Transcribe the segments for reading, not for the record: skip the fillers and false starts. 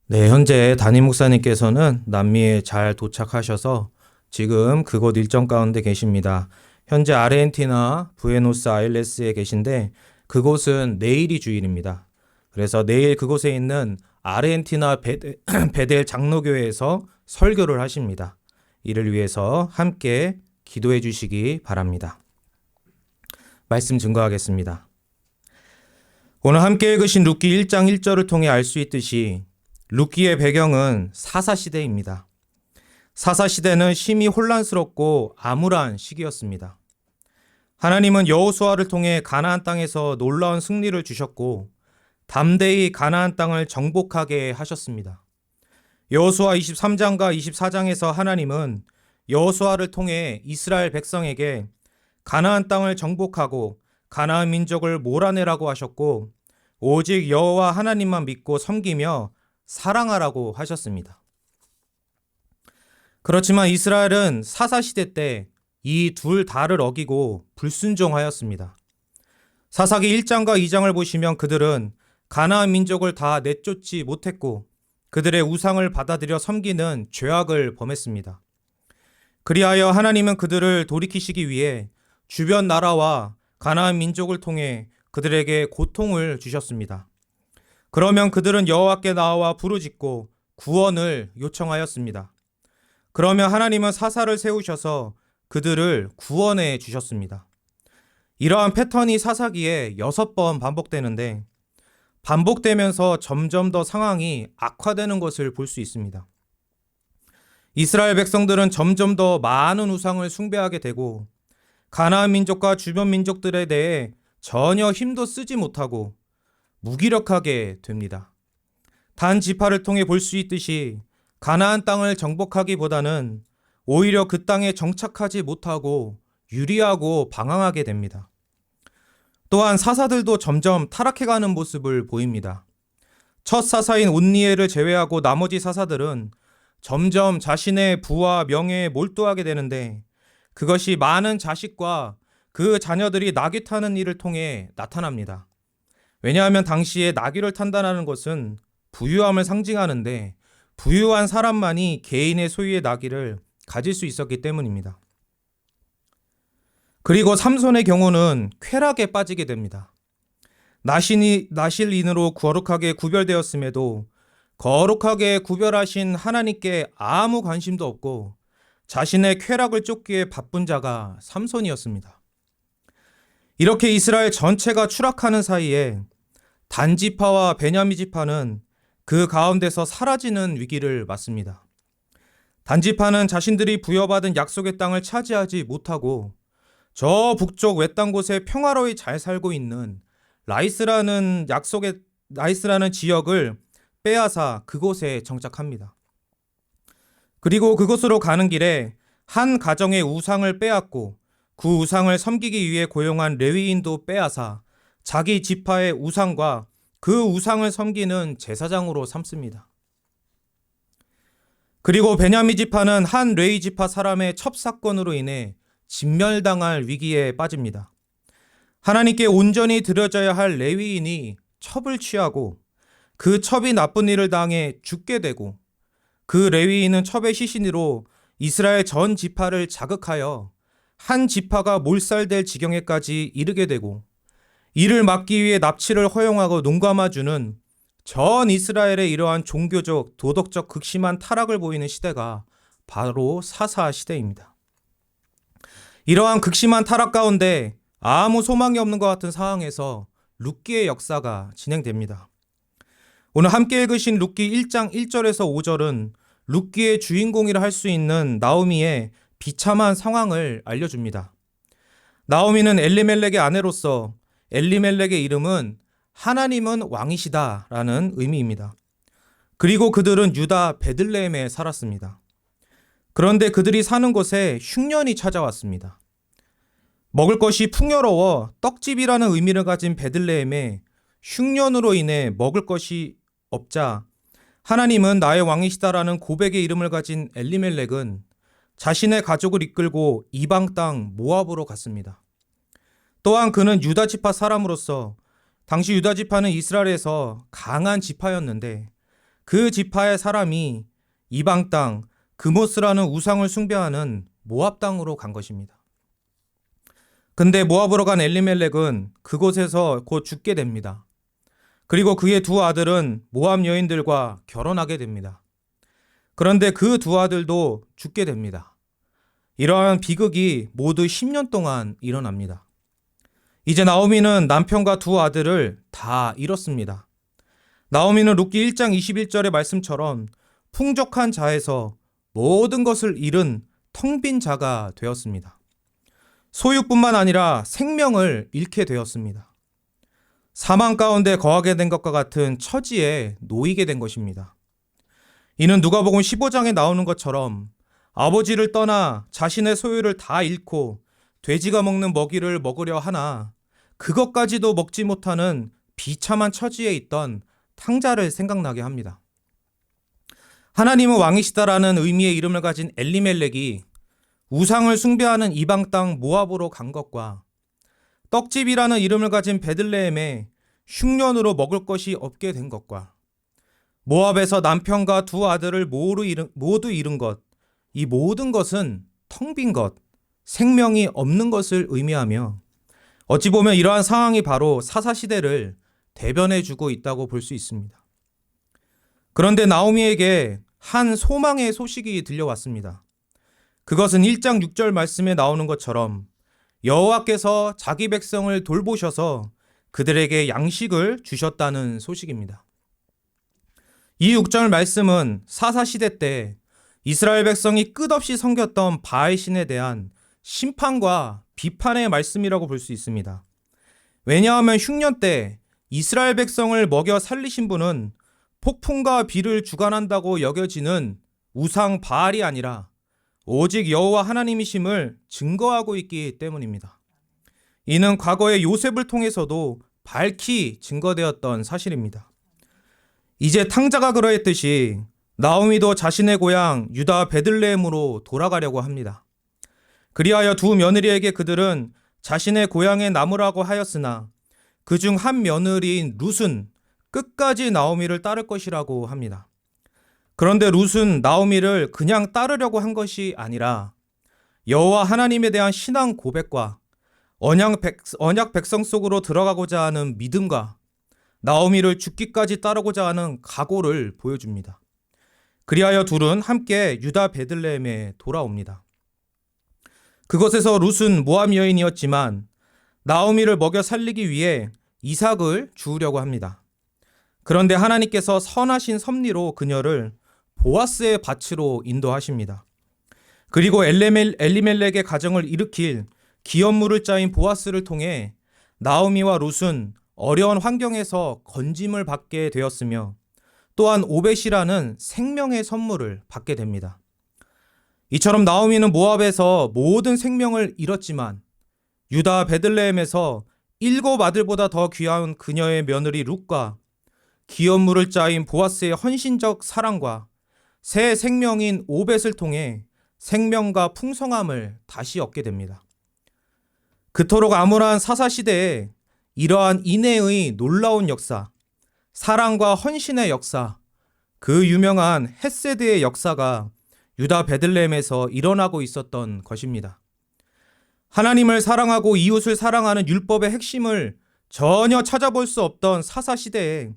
네, 현재 담임 목사님께서는 남미에 잘 도착하셔서 지금 그곳 일정 가운데 계십니다. 현재 아르헨티나 부에노스아이레스에 계신데 그곳은 내일이 주일입니다. 그래서 내일 그곳에 있는 아르헨티나 베델 장로교회에서 설교를 하십니다. 이를 위해서 함께 기도해 주시기 바랍니다. 말씀 증거하겠습니다. 오늘 함께 읽으신 룻기 1장 1절을 통해 알 수 있듯이 룻기의 배경은 사사시대입니다. 사사시대는 심히 혼란스럽고 암울한 시기였습니다. 하나님은 여호수아를 통해 가나안 땅에서 놀라운 승리를 주셨고 담대히 가나안 땅을 정복하게 하셨습니다. 여호수아 23장과 24장에서 하나님은 여호수아를 통해 이스라엘 백성에게 가나안 땅을 정복하고 가나안 민족을 몰아내라고 하셨고 오직 여호와 하나님만 믿고 섬기며 사랑하라고 하셨습니다. 그렇지만 이스라엘은 사사시대 때 이 둘 다를 어기고 불순종하였습니다. 사사기 1장과 2장을 보시면 그들은 가나안 민족을 다 내쫓지 못했고 그들의 우상을 받아들여 섬기는 죄악을 범했습니다. 그리하여 하나님은 그들을 돌이키시기 위해 주변 나라와 가나안 민족을 통해 그들에게 고통을 주셨습니다. 그러면 그들은 여호와께 나와 부르짖고 구원을 요청하였습니다. 그러면 하나님은 사사를 세우셔서 그들을 구원해 주셨습니다. 이러한 패턴이 사사기에 6번 반복되는데 반복되면서 점점 더 상황이 악화되는 것을 볼 수 있습니다. 이스라엘 백성들은 점점 더 많은 우상을 숭배하게 되고 가나안 민족과 주변 민족들에 대해 전혀 힘도 쓰지 못하고 무기력하게 됩니다. 단 지파를 통해 볼 수 있듯이 가나안 땅을 정복하기보다는 오히려 그 땅에 정착하지 못하고 유리하고 방황하게 됩니다. 또한 사사들도 점점 타락해가는 모습을 보입니다. 첫 사사인 온니엘을 제외하고 나머지 사사들은 점점 자신의 부와 명예에 몰두하게 되는데 그것이 많은 자식과 그 자녀들이 나귀 타는 일을 통해 나타납니다. 왜냐하면 당시에 나귀를 탄다는 것은 부유함을 상징하는데 부유한 사람만이 개인의 소유의 나귀를 가질 수 있었기 때문입니다. 그리고 삼손의 경우는 쾌락에 빠지게 됩니다. 나실인으로 거룩하게 구별되었음에도 거룩하게 구별하신 하나님께 아무 관심도 없고 자신의 쾌락을 쫓기에 바쁜 자가 삼손이었습니다. 이렇게 이스라엘 전체가 추락하는 사이에 단지파와 베냐민 지파는 그 가운데서 사라지는 위기를 맞습니다. 단지파는 자신들이 부여받은 약속의 땅을 차지하지 못하고 저 북쪽 외딴 곳에 평화로이 잘 살고 있는 라이스라는 지역을 빼앗아 그곳에 정착합니다. 그리고 그곳으로 가는 길에 한 가정의 우상을 빼앗고 그 우상을 섬기기 위해 고용한 레위인도 빼앗아 자기 지파의 우상과 그 우상을 섬기는 제사장으로 삼습니다. 그리고 베냐민 지파는 한 레위 지파 사람의 첩사건으로 인해 진멸당할 위기에 빠집니다. 하나님께 온전히 드려져야 할 레위인이 첩을 취하고 그 첩이 나쁜 일을 당해 죽게 되고 그 레위인은 첩의 시신으로 이스라엘 전 지파를 자극하여 한 지파가 몰살될 지경에까지 이르게 되고 이를 막기 위해 납치를 허용하고 눈감아주는 전 이스라엘의 이러한 종교적, 도덕적 극심한 타락을 보이는 시대가 바로 사사 시대입니다. 이러한 극심한 타락 가운데 아무 소망이 없는 것 같은 상황에서 룻기의 역사가 진행됩니다. 오늘 함께 읽으신 룻기 1장 1절에서 5절은 룻기의 주인공이라 할 수 있는 나오미의 비참한 상황을 알려줍니다. 나오미는 엘리멜렉의 아내로서 엘리멜렉의 이름은 하나님은 왕이시다 라는 의미입니다. 그리고 그들은 유다 베들레헴에 살았습니다. 그런데 그들이 사는 곳에 흉년이 찾아왔습니다. 먹을 것이 풍요로워 떡집이라는 의미를 가진 베들레헴에 흉년으로 인해 먹을 것이 없자 하나님은 나의 왕이시다라는 고백의 이름을 가진 엘리멜렉은 자신의 가족을 이끌고 이방 땅 모압으로 갔습니다. 또한 그는 유다 지파 사람으로서 당시 유다 지파는 이스라엘에서 강한 지파였는데 그 지파의 사람이 이방 땅 그모스라는 우상을 숭배하는 모압 땅으로 간 것입니다. 근데 모압으로 간 엘리멜렉은 그곳에서 곧 죽게 됩니다. 그리고 그의 두 아들은 모압 여인들과 결혼하게 됩니다. 그런데 그 두 아들도 죽게 됩니다. 이러한 비극이 모두 10년 동안 일어납니다. 이제 나오미는 남편과 두 아들을 다 잃었습니다. 나오미는 룻기 1장 21절의 말씀처럼 풍족한 자에서 모든 것을 잃은 텅 빈 자가 되었습니다. 소유뿐만 아니라 생명을 잃게 되었습니다. 사망 가운데 거하게 된 것과 같은 처지에 놓이게 된 것입니다. 이는 누가복음 15장에 나오는 것처럼 아버지를 떠나 자신의 소유를 다 잃고 돼지가 먹는 먹이를 먹으려 하나 그것까지도 먹지 못하는 비참한 처지에 있던 탕자를 생각나게 합니다. 하나님은 왕이시다라는 의미의 이름을 가진 엘리멜렉이 우상을 숭배하는 이방 땅 모압으로 간 것과 떡집이라는 이름을 가진 베들레헴에 흉년으로 먹을 것이 없게 된 것과 모압에서 남편과 두 아들을 모두 잃은 것, 이 모든 것은 텅 빈 것, 생명이 없는 것을 의미하며 어찌 보면 이러한 상황이 바로 사사시대를 대변해주고 있다고 볼 수 있습니다. 그런데 나오미에게 한 소망의 소식이 들려왔습니다. 그것은 1장 6절 말씀에 나오는 것처럼 여호와께서 자기 백성을 돌보셔서 그들에게 양식을 주셨다는 소식입니다. 이 6절 말씀은 사사시대 때 이스라엘 백성이 끝없이 섬겼던 바알 신에 대한 심판과 비판의 말씀이라고 볼 수 있습니다. 왜냐하면 흉년 때 이스라엘 백성을 먹여 살리신 분은 폭풍과 비를 주관한다고 여겨지는 우상 바알이 아니라 오직 여호와 하나님이심을 증거하고 있기 때문입니다. 이는 과거의 요셉을 통해서도 밝히 증거되었던 사실입니다. 이제 탕자가 그러했듯이 나오미도 자신의 고향 유다 베들레헴으로 돌아가려고 합니다. 그리하여 두 며느리에게 그들은 자신의 고향에 남으라고 하였으나 그중 한 며느리인 룻은 끝까지 나오미를 따를 것이라고 합니다. 그런데 룻은 나오미를 그냥 따르려고 한 것이 아니라 여호와 하나님에 대한 신앙 고백과 언약 백성 속으로 들어가고자 하는 믿음과 나오미를 죽기까지 따르고자 하는 각오를 보여줍니다. 그리하여 둘은 함께 유다 베들레헴에 돌아옵니다. 그곳에서 룻은 모압 여인이었지만 나오미를 먹여 살리기 위해 이삭을 주우려고 합니다. 그런데 하나님께서 선하신 섭리로 그녀를 보아스의 밭으로 인도하십니다. 그리고 엘리멜렉의 가정을 일으킬 기업물을 짜인 보아스를 통해 나오미와 룻은 어려운 환경에서 건짐을 받게 되었으며 또한 오벳이라는 생명의 선물을 받게 됩니다. 이처럼 나오미는 모압에서 모든 생명을 잃었지만 유다 베들레헴에서 7 아들보다 더 귀한 그녀의 며느리 룻과 기업물을 짜인 보아스의 헌신적 사랑과 새 생명인 오벳을 통해 생명과 풍성함을 다시 얻게 됩니다. 그토록 암울한 사사시대에 이러한 인내의 놀라운 역사, 사랑과 헌신의 역사, 그 유명한 헤세드의 역사가 유다 베들레헴에서 일어나고 있었던 것입니다. 하나님을 사랑하고 이웃을 사랑하는 율법의 핵심을 전혀 찾아볼 수 없던 사사시대에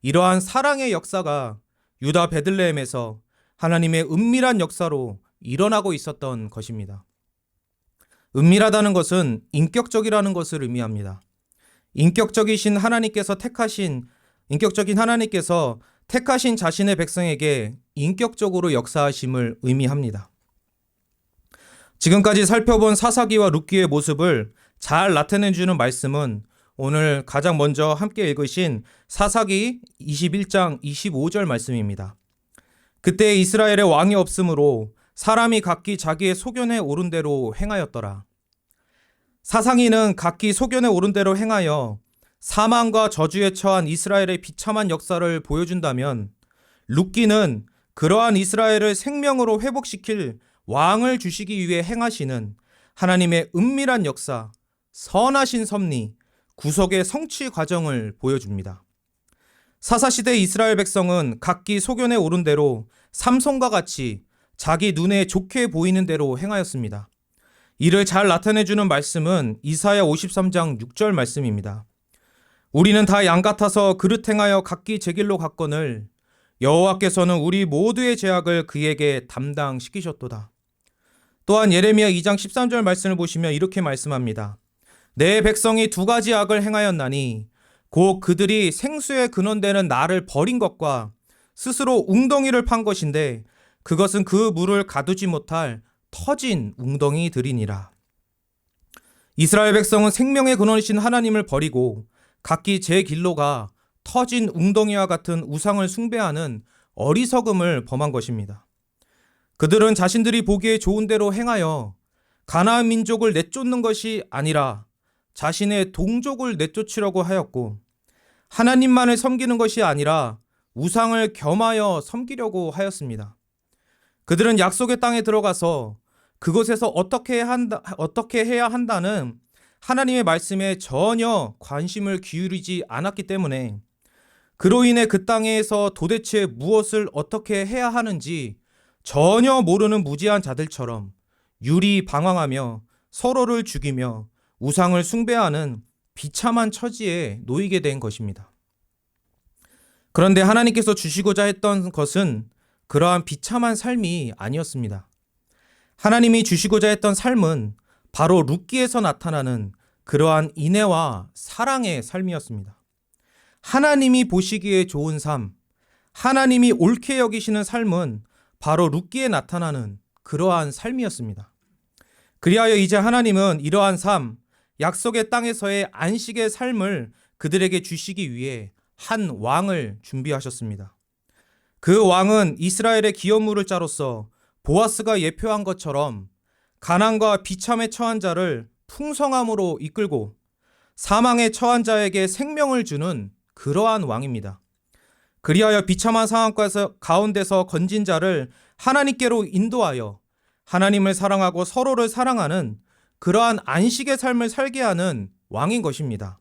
이러한 사랑의 역사가 유다 베들레헴에서 하나님의 은밀한 역사로 일어나고 있었던 것입니다. 은밀하다는 것은 인격적이라는 것을 의미합니다. 인격적인 하나님께서 택하신 자신의 백성에게 인격적으로 역사하심을 의미합니다. 지금까지 살펴본 사사기와 룻기의 모습을 잘 나타내주는 말씀은 오늘 가장 먼저 함께 읽으신 사사기 21장 25절 말씀입니다. 그때 이스라엘에 왕이 없으므로 사람이 각기 자기의 소견에 오른 대로 행하였더라. 사상이는 각기 소견에 오른 대로 행하여 사망과 저주에 처한 이스라엘의 비참한 역사를 보여준다면 룻기는 그러한 이스라엘을 생명으로 회복시킬 왕을 주시기 위해 행하시는 하나님의 은밀한 역사, 선하신 섭리, 구속의 성취 과정을 보여줍니다. 사사시대 이스라엘 백성은 각기 소견에 오른 대로 삼손과 같이 자기 눈에 좋게 보이는 대로 행하였습니다. 이를 잘 나타내주는 말씀은 이사야 53장 6절 말씀입니다. 우리는 다 양 같아서 그릇 행하여 각기 제 길로 갔거늘 여호와께서는 우리 모두의 죄악을 그에게 담당시키셨도다. 또한 예레미야 2장 13절 말씀을 보시면 이렇게 말씀합니다. 내 백성이 두 가지 악을 행하였나니 곧 그들이 생수의 근원되는 나를 버린 것과 스스로 웅덩이를 판 것인데 그것은 그 물을 가두지 못할 터진 웅덩이들이니라. 이스라엘 백성은 생명의 근원이신 하나님을 버리고 각기 제 길로 가 터진 웅덩이와 같은 우상을 숭배하는 어리석음을 범한 것입니다. 그들은 자신들이 보기에 좋은 대로 행하여 가나안 민족을 내쫓는 것이 아니라 자신의 동족을 내쫓으려고 하였고 하나님만을 섬기는 것이 아니라 우상을 겸하여 섬기려고 하였습니다. 그들은 약속의 땅에 들어가서 그곳에서 어떻게 해야 한다는 하나님의 말씀에 전혀 관심을 기울이지 않았기 때문에 그로 인해 그 땅에서 도대체 무엇을 어떻게 해야 하는지 전혀 모르는 무지한 자들처럼 유리방황하며 서로를 죽이며 우상을 숭배하는 비참한 처지에 놓이게 된 것입니다. 그런데 하나님께서 주시고자 했던 것은 그러한 비참한 삶이 아니었습니다. 하나님이 주시고자 했던 삶은 바로 룻기에서 나타나는 그러한 인애와 사랑의 삶이었습니다. 하나님이 보시기에 좋은 삶, 하나님이 옳게 여기시는 삶은 바로 룻기에 나타나는 그러한 삶이었습니다. 그리하여 이제 하나님은 이러한 삶, 약속의 땅에서의 안식의 삶을 그들에게 주시기 위해 한 왕을 준비하셨습니다. 그 왕은 이스라엘의 기업물을 자로서 보아스가 예표한 것처럼 가난과 비참에 처한 자를 풍성함으로 이끌고 사망에 처한 자에게 생명을 주는 그러한 왕입니다. 그리하여 비참한 상황 가운데서 건진 자를 하나님께로 인도하여 하나님을 사랑하고 서로를 사랑하는 그러한 안식의 삶을 살게 하는 왕인 것입니다.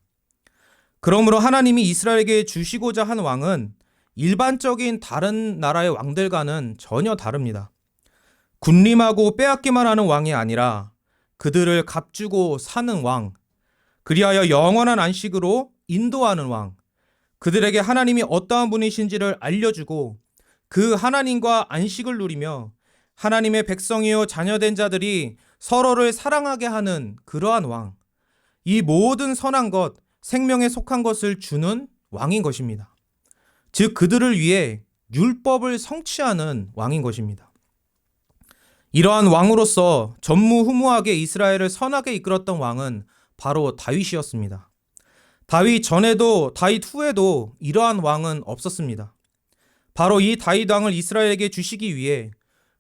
그러므로 하나님이 이스라엘에게 주시고자 한 왕은 일반적인 다른 나라의 왕들과는 전혀 다릅니다. 군림하고 빼앗기만 하는 왕이 아니라 그들을 값주고 사는 왕, 그리하여 영원한 안식으로 인도하는 왕, 그들에게 하나님이 어떠한 분이신지를 알려주고 그 하나님과 안식을 누리며 하나님의 백성이요 자녀된 자들이 서로를 사랑하게 하는 그러한 왕, 이 모든 선한 것, 생명에 속한 것을 주는 왕인 것입니다. 즉 그들을 위해 율법을 성취하는 왕인 것입니다. 이러한 왕으로서 전무후무하게 이스라엘을 선하게 이끌었던 왕은 바로 다윗이었습니다. 다윗 전에도 다윗 후에도 이러한 왕은 없었습니다. 바로 이 다윗 왕을 이스라엘에게 주시기 위해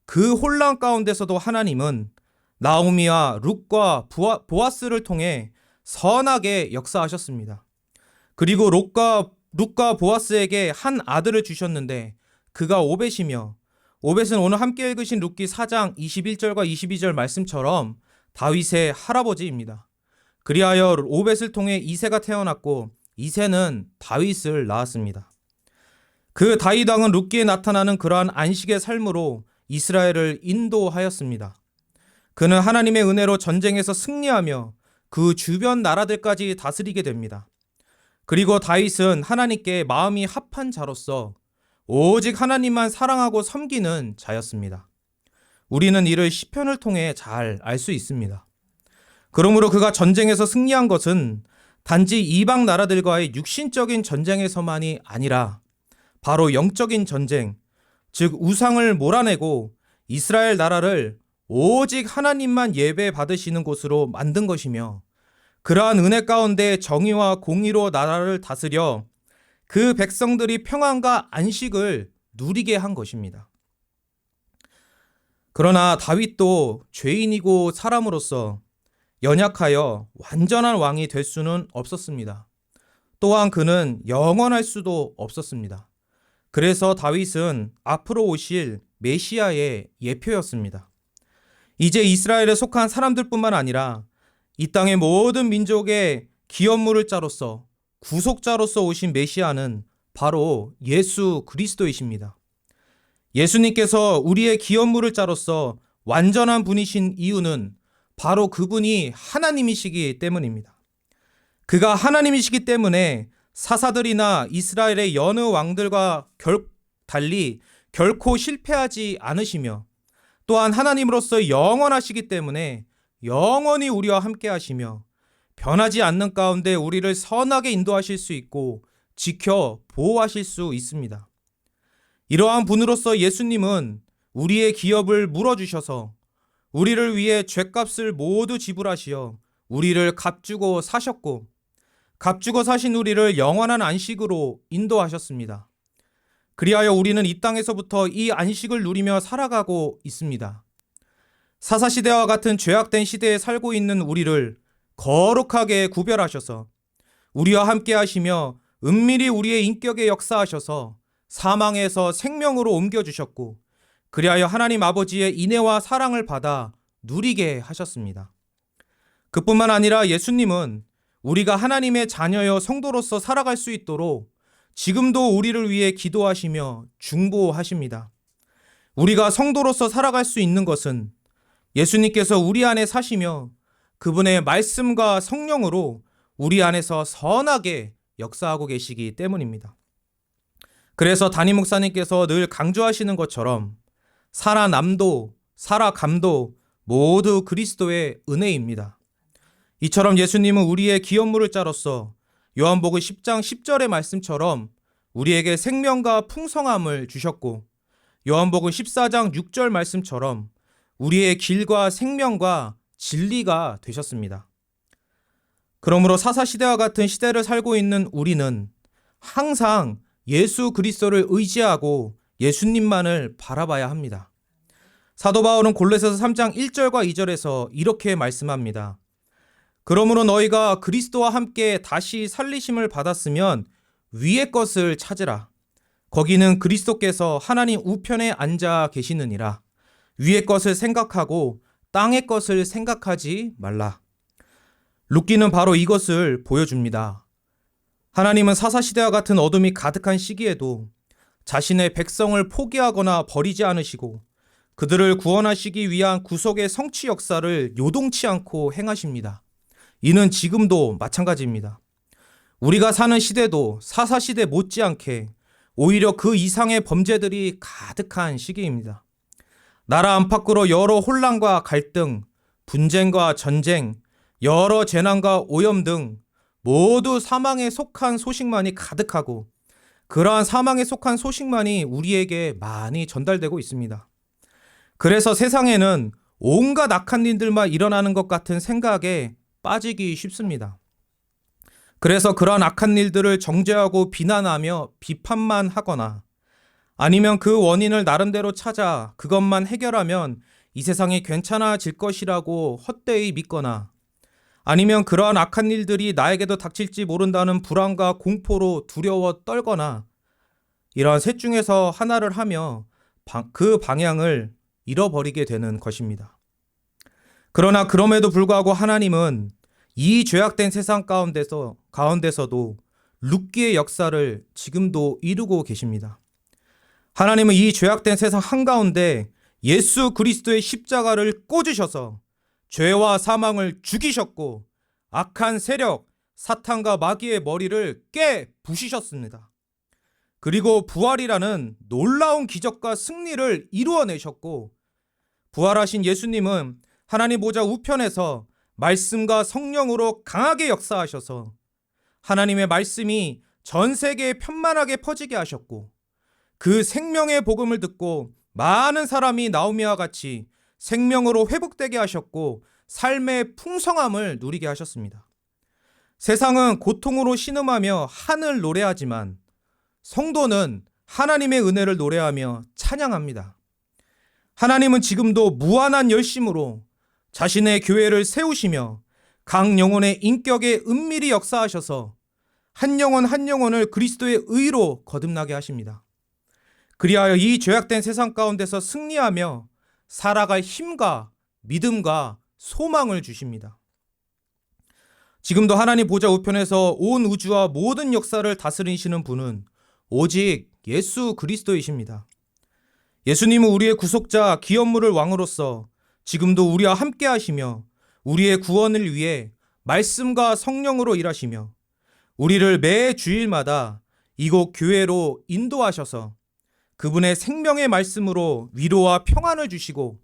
그 혼란 가운데서도 하나님은 나오미와 룻과 보아스를 통해 선하게 역사하셨습니다. 그리고 룻과 보아스에게 한 아들을 주셨는데 그가 오벳이며, 오벳은 오늘 함께 읽으신 룻기 4장 21절과 22절 말씀처럼 다윗의 할아버지입니다. 그리하여 오벳을 통해 이새가 태어났고 이새는 다윗을 낳았습니다. 그 다윗 왕은 룻기에 나타나는 그러한 안식의 삶으로 이스라엘을 인도하였습니다. 그는 하나님의 은혜로 전쟁에서 승리하며 그 주변 나라들까지 다스리게 됩니다. 그리고 다윗은 하나님께 마음이 합한 자로서 오직 하나님만 사랑하고 섬기는 자였습니다. 우리는 이를 시편을 통해 잘 알 수 있습니다. 그러므로 그가 전쟁에서 승리한 것은 단지 이방 나라들과의 육신적인 전쟁에서만이 아니라 바로 영적인 전쟁, 즉 우상을 몰아내고 이스라엘 나라를 오직 하나님만 예배 받으시는 곳으로 만든 것이며, 그러한 은혜 가운데 정의와 공의로 나라를 다스려 그 백성들이 평안과 안식을 누리게 한 것입니다. 그러나 다윗도 죄인이고 사람으로서 연약하여 완전한 왕이 될 수는 없었습니다. 또한 그는 영원할 수도 없었습니다. 그래서 다윗은 앞으로 오실 메시아의 예표였습니다. 이제 이스라엘에 속한 사람들뿐만 아니라 이 땅의 모든 민족의 기업물을 자로서 구속자로서 오신 메시아는 바로 예수 그리스도이십니다. 예수님께서 우리의 기업물을 짜로서 완전한 분이신 이유는 바로 그분이 하나님이시기 때문입니다. 그가 하나님이시기 때문에 사사들이나 이스라엘의 여느 왕들과 달리 결코 실패하지 않으시며, 또한 하나님으로서 영원하시기 때문에 영원히 우리와 함께 하시며 변하지 않는 가운데 우리를 선하게 인도하실 수 있고 지켜 보호하실 수 있습니다. 이러한 분으로서 예수님은 우리의 기업을 물어주셔서 우리를 위해 죗값을 모두 지불하시어 우리를 값주고 사셨고, 값주고 사신 우리를 영원한 안식으로 인도하셨습니다. 그리하여 우리는 이 땅에서부터 이 안식을 누리며 살아가고 있습니다. 사사시대와 같은 죄악된 시대에 살고 있는 우리를 거룩하게 구별하셔서 우리와 함께 하시며 은밀히 우리의 인격에 역사하셔서 사망에서 생명으로 옮겨주셨고, 그리하여 하나님 아버지의 인애와 사랑을 받아 누리게 하셨습니다. 그뿐만 아니라 예수님은 우리가 하나님의 자녀여 성도로서 살아갈 수 있도록 지금도 우리를 위해 기도하시며 중보하십니다. 우리가 성도로서 살아갈 수 있는 것은 예수님께서 우리 안에 사시며 그분의 말씀과 성령으로 우리 안에서 선하게 역사하고 계시기 때문입니다. 그래서 담임 목사님께서 늘 강조하시는 것처럼 살아남도 살아감도 모두 그리스도의 은혜입니다. 이처럼 예수님은 우리의 기업물을 짜로서 요한복음 10장 10절의 말씀처럼 우리에게 생명과 풍성함을 주셨고, 요한복음 14장 6절 말씀처럼 우리의 길과 생명과 진리가 되셨습니다. 그러므로 사사시대와 같은 시대를 살고 있는 우리는 항상 예수 그리스도를 의지하고 예수님만을 바라봐야 합니다. 사도 바울은 골로새서 3장 1절과 2절에서 이렇게 말씀합니다. 그러므로 너희가 그리스도와 함께 다시 살리심을 받았으면 위의 것을 찾으라. 거기는 그리스도께서 하나님 우편에 앉아 계시느니라. 위의 것을 생각하고 땅의 것을 생각하지 말라. 룻기는 바로 이것을 보여줍니다. 하나님은 사사시대와 같은 어둠이 가득한 시기에도 자신의 백성을 포기하거나 버리지 않으시고 그들을 구원하시기 위한 구속의 성취 역사를 요동치 않고 행하십니다. 이는 지금도 마찬가지입니다. 우리가 사는 시대도 사사시대 못지않게 오히려 그 이상의 범죄들이 가득한 시기입니다. 나라 안팎으로 여러 혼란과 갈등, 분쟁과 전쟁, 여러 재난과 오염 등 모두 사망에 속한 소식만이 가득하고, 그러한 사망에 속한 소식만이 우리에게 많이 전달되고 있습니다. 그래서 세상에는 온갖 악한 일들만 일어나는 것 같은 생각에 빠지기 쉽습니다. 그래서 그러한 악한 일들을 정죄하고 비난하며 비판만 하거나, 아니면 그 원인을 나름대로 찾아 그것만 해결하면 이 세상이 괜찮아질 것이라고 헛되이 믿거나, 아니면 그러한 악한 일들이 나에게도 닥칠지 모른다는 불안과 공포로 두려워 떨거나, 이러한 셋 중에서 하나를 하며 그 방향을 잃어버리게 되는 것입니다. 그러나 그럼에도 불구하고 하나님은 이 죄악된 세상 가운데서도 룻기의 역사를 지금도 이루고 계십니다. 하나님은 이 죄악된 세상 한가운데 예수 그리스도의 십자가를 꽂으셔서 죄와 사망을 죽이셨고 악한 세력, 사탄과 마귀의 머리를 깨 부시셨습니다. 그리고 부활이라는 놀라운 기적과 승리를 이루어내셨고, 부활하신 예수님은 하나님 보좌 우편에서 말씀과 성령으로 강하게 역사하셔서 하나님의 말씀이 전 세계에 편만하게 퍼지게 하셨고, 그 생명의 복음을 듣고 많은 사람이 나오미와 같이 생명으로 회복되게 하셨고 삶의 풍성함을 누리게 하셨습니다. 세상은 고통으로 신음하며 하늘 노래하지만 성도는 하나님의 은혜를 노래하며 찬양합니다. 하나님은 지금도 무한한 열심으로 자신의 교회를 세우시며 각 영혼의 인격에 은밀히 역사하셔서 한 영혼 한 영혼을 그리스도의 의로 거듭나게 하십니다. 그리하여 이 죄악된 세상 가운데서 승리하며 살아갈 힘과 믿음과 소망을 주십니다. 지금도 하나님 보좌 우편에서 온 우주와 모든 역사를 다스리시는 분은 오직 예수 그리스도이십니다. 예수님은 우리의 구속자 기업물을 왕으로서 지금도 우리와 함께 하시며 우리의 구원을 위해 말씀과 성령으로 일하시며 우리를 매 주일마다 이곳 교회로 인도하셔서 그분의 생명의 말씀으로 위로와 평안을 주시고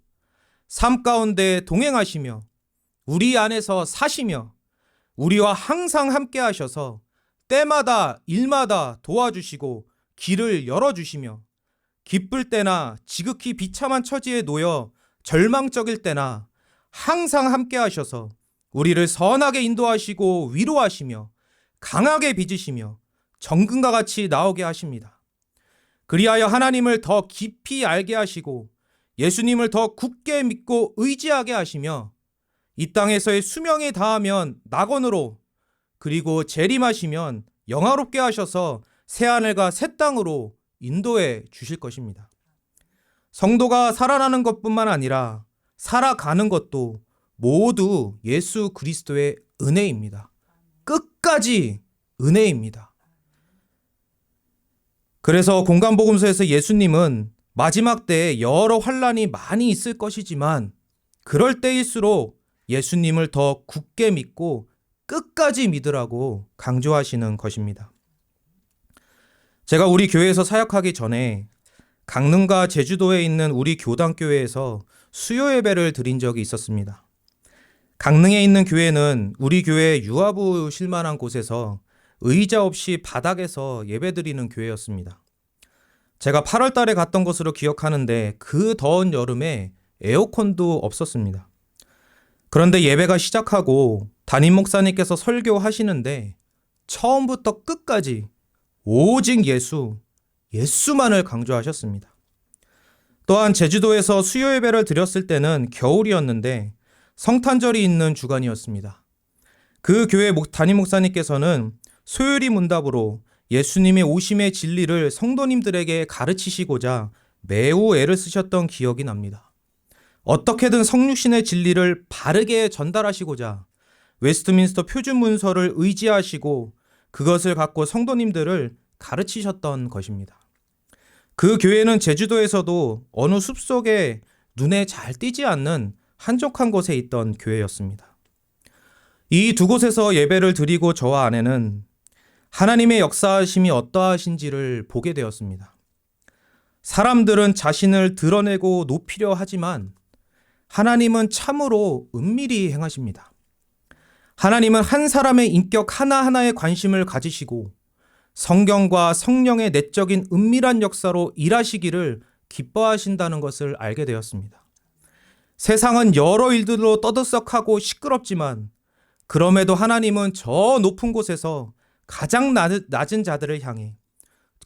삶 가운데 동행하시며 우리 안에서 사시며 우리와 항상 함께 하셔서 때마다 일마다 도와주시고 길을 열어주시며 기쁠 때나 지극히 비참한 처지에 놓여 절망적일 때나 항상 함께 하셔서 우리를 선하게 인도하시고 위로하시며 강하게 빚으시며 정금과 같이 나오게 하십니다. 그리하여 하나님을 더 깊이 알게 하시고 예수님을 더 굳게 믿고 의지하게 하시며 이 땅에서의 수명이 다하면 낙원으로 그리고 재림하시면 영화롭게 하셔서 새하늘과 새 땅으로 인도해 주실 것입니다. 성도가 살아나는 것뿐만 아니라 살아가는 것도 모두 예수 그리스도의 은혜입니다. 끝까지 은혜입니다. 그래서 공간복음서에서 예수님은 마지막 때에 여러 환난이 많이 있을 것이지만 그럴 때일수록 예수님을 더 굳게 믿고 끝까지 믿으라고 강조하시는 것입니다. 제가 우리 교회에서 사역하기 전에 강릉과 제주도에 있는 우리 교단교회에서 수요 예배를 드린 적이 있었습니다. 강릉에 있는 교회는 우리 교회 유아부실 만한 곳에서 의자 없이 바닥에서 예배드리는 교회였습니다. 제가 8월 달에 갔던 것으로 기억하는데 그 더운 여름에 에어컨도 없었습니다. 그런데 예배가 시작하고 담임 목사님께서 설교하시는데 처음부터 끝까지 오직 예수, 예수만을 강조하셨습니다. 또한 제주도에서 수요 예배를 드렸을 때는 겨울이었는데 성탄절이 있는 주간이었습니다. 그 교회 담임 목사님께서는 소요리 문답으로 예수님의 오심의 진리를 성도님들에게 가르치시고자 매우 애를 쓰셨던 기억이 납니다. 어떻게든 성육신의 진리를 바르게 전달하시고자 웨스트민스터 표준 문서를 의지하시고 그것을 갖고 성도님들을 가르치셨던 것입니다. 그 교회는 제주도에서도 어느 숲속에 눈에 잘 띄지 않는 한적한 곳에 있던 교회였습니다. 이 두 곳에서 예배를 드리고 저와 아내는 하나님의 역사하심이 어떠하신지를 보게 되었습니다. 사람들은 자신을 드러내고 높이려 하지만 하나님은 참으로 은밀히 행하십니다. 하나님은 한 사람의 인격 하나하나에 관심을 가지시고 성경과 성령의 내적인 은밀한 역사로 일하시기를 기뻐하신다는 것을 알게 되었습니다. 세상은 여러 일들로 떠들썩하고 시끄럽지만 그럼에도 하나님은 저 높은 곳에서 가장 낮은 자들을 향해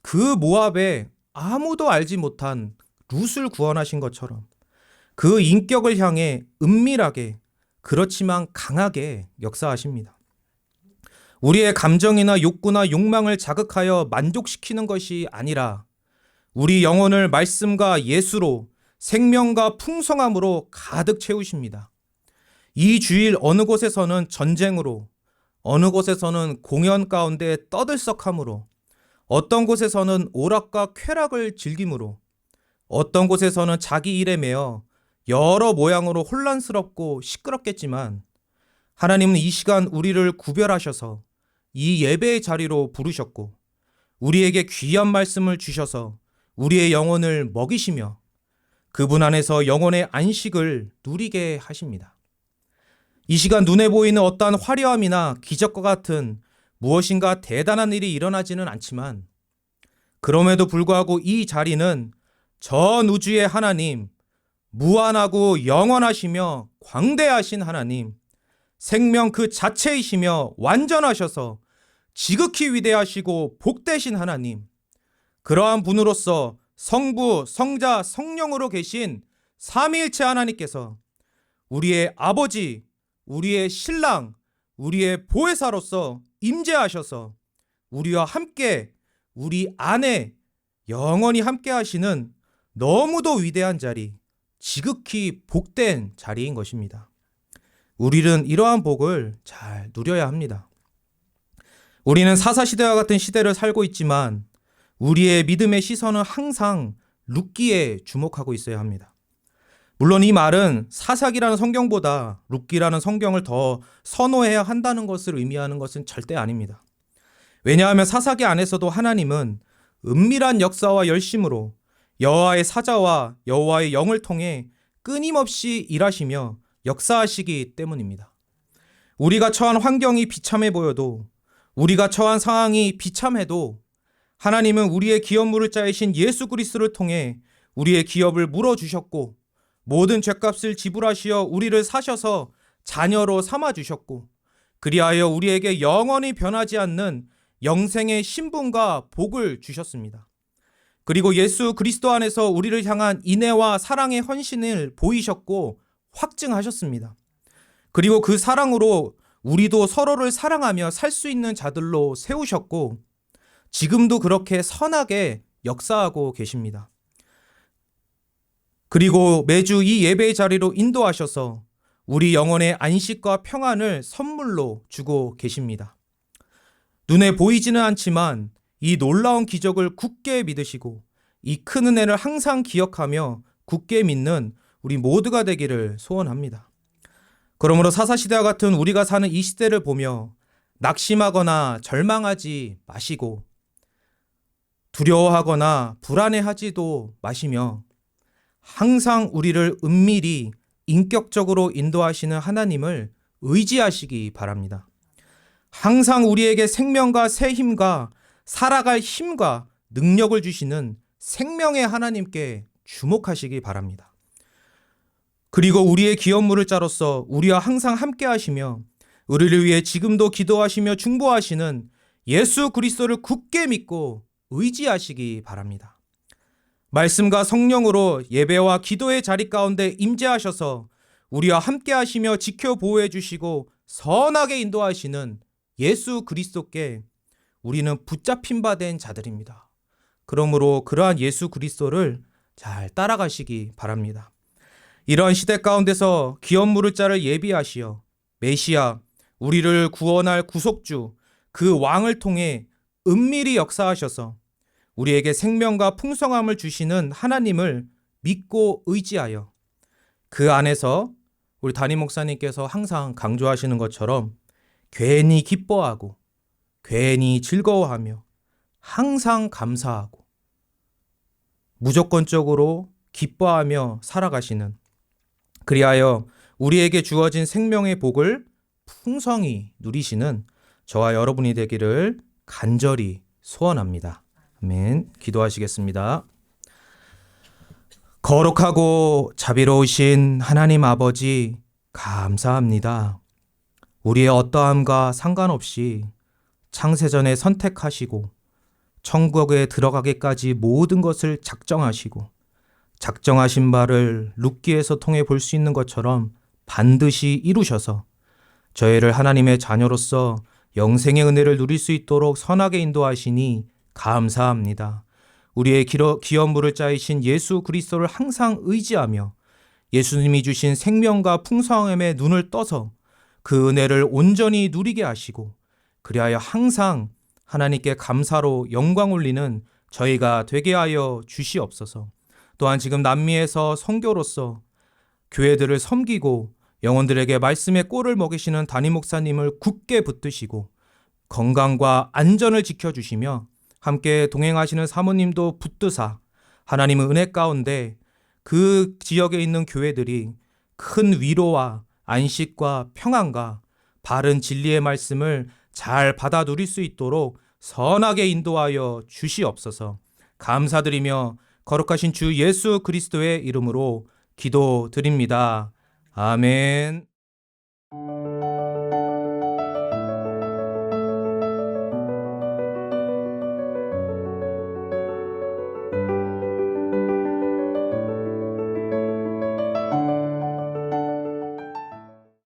그 모압에 아무도 알지 못한 룻을 구원하신 것처럼 그 인격을 향해 은밀하게 그렇지만 강하게 역사하십니다. 우리의 감정이나 욕구나 욕망을 자극하여 만족시키는 것이 아니라 우리 영혼을 말씀과 예수로 생명과 풍성함으로 가득 채우십니다. 이 주일 어느 곳에서는 전쟁으로, 어느 곳에서는 공연 가운데 떠들썩함으로, 어떤 곳에서는 오락과 쾌락을 즐김으로, 어떤 곳에서는 자기 일에 매여 여러 모양으로 혼란스럽고 시끄럽겠지만 하나님은 이 시간 우리를 구별하셔서 이 예배의 자리로 부르셨고 우리에게 귀한 말씀을 주셔서 우리의 영혼을 먹이시며 그분 안에서 영혼의 안식을 누리게 하십니다. 이 시간 눈에 보이는 어떠한 화려함이나 기적과 같은 무엇인가 대단한 일이 일어나지는 않지만 그럼에도 불구하고 이 자리는 전 우주의 하나님, 무한하고 영원하시며 광대하신 하나님, 생명 그 자체이시며 완전하셔서 지극히 위대하시고 복되신 하나님, 그러한 분으로서 성부, 성자, 성령으로 계신 삼위일체 하나님께서 우리의 아버지, 우리의 신랑, 우리의 보혜사로서 임재하셔서 우리와 함께 우리 안에 영원히 함께 하시는 너무도 위대한 자리, 지극히 복된 자리인 것입니다. 우리는 이러한 복을 잘 누려야 합니다. 우리는 사사시대와 같은 시대를 살고 있지만 우리의 믿음의 시선은 항상 룻기에 주목하고 있어야 합니다. 물론 이 말은 사사기라는 성경보다 룻기라는 성경을 더 선호해야 한다는 것을 의미하는 것은 절대 아닙니다. 왜냐하면 사사기 안에서도 하나님은 은밀한 역사와 열심으로 여호와의 사자와 여호와의 영을 통해 끊임없이 일하시며 역사하시기 때문입니다. 우리가 처한 환경이 비참해 보여도, 우리가 처한 상황이 비참해도 하나님은 우리의 기업물을 짜이신 예수 그리스도를 통해 우리의 기업을 물어주셨고, 모든 죗값을 지불하시어 우리를 사셔서 자녀로 삼아주셨고, 그리하여 우리에게 영원히 변하지 않는 영생의 신분과 복을 주셨습니다. 그리고 예수 그리스도 안에서 우리를 향한 인애와 사랑의 헌신을 보이셨고 확증하셨습니다. 그리고 그 사랑으로 우리도 서로를 사랑하며 살 수 있는 자들로 세우셨고, 지금도 그렇게 선하게 역사하고 계십니다. 그리고 매주 이 예배의 자리로 인도하셔서 우리 영혼의 안식과 평안을 선물로 주고 계십니다. 눈에 보이지는 않지만 이 놀라운 기적을 굳게 믿으시고 이 큰 은혜를 항상 기억하며 굳게 믿는 우리 모두가 되기를 소원합니다. 그러므로 사사시대와 같은 우리가 사는 이 시대를 보며 낙심하거나 절망하지 마시고 두려워하거나 불안해하지도 마시며 항상 우리를 은밀히 인격적으로 인도하시는 하나님을 의지하시기 바랍니다. 항상 우리에게 생명과 새 힘과 살아갈 힘과 능력을 주시는 생명의 하나님께 주목하시기 바랍니다. 그리고 우리의 기업물을 짜로서 우리와 항상 함께 하시며 우리를 위해 지금도 기도하시며 중보하시는 예수 그리스도를 굳게 믿고 의지하시기 바랍니다. 말씀과 성령으로 예배와 기도의 자리 가운데 임재하셔서 우리와 함께 하시며 지켜 보호해 주시고 선하게 인도하시는 예수 그리스도께 우리는 붙잡힌 바 된 자들입니다. 그러므로 그러한 예수 그리스도를 잘 따라가시기 바랍니다. 이러한 시대 가운데서 기업물을 자를 예비하시어 메시아, 우리를 구원할 구속주, 그 왕을 통해 은밀히 역사하셔서 우리에게 생명과 풍성함을 주시는 하나님을 믿고 의지하여 그 안에서 우리 담임 목사님께서 항상 강조하시는 것처럼 괜히 기뻐하고 괜히 즐거워하며 항상 감사하고 무조건적으로 기뻐하며 살아가시는, 그리하여 우리에게 주어진 생명의 복을 풍성히 누리시는 저와 여러분이 되기를 간절히 소원합니다. 아멘. 기도하시겠습니다. 거룩하고 자비로우신 하나님 아버지, 감사합니다. 우리의 어떠함과 상관없이 창세전에 선택하시고 천국에 들어가기까지 모든 것을 작정하시고 작정하신 바를 룻기에서 통해 볼 수 있는 것처럼 반드시 이루셔서 저희를 하나님의 자녀로서 영생의 은혜를 누릴 수 있도록 선하게 인도하시니 감사합니다. 우리의 기업물을 짜이신 예수 그리스도를 항상 의지하며 예수님이 주신 생명과 풍성함에 눈을 떠서 그 은혜를 온전히 누리게 하시고 그리하여 항상 하나님께 감사로 영광 올리는 저희가 되게 하여 주시옵소서. 또한 지금 남미에서 선교로서 교회들을 섬기고 영혼들에게 말씀의 꼴을 먹이시는 담임 목사님을 굳게 붙드시고 건강과 안전을 지켜주시며 함께 동행하시는 사모님도 붙드사 하나님의 은혜 가운데 그 지역에 있는 교회들이 큰 위로와 안식과 평안과 바른 진리의 말씀을 잘 받아 누릴 수 있도록 선하게 인도하여 주시옵소서. 감사드리며 거룩하신 주 예수 그리스도의 이름으로 기도드립니다. 아멘.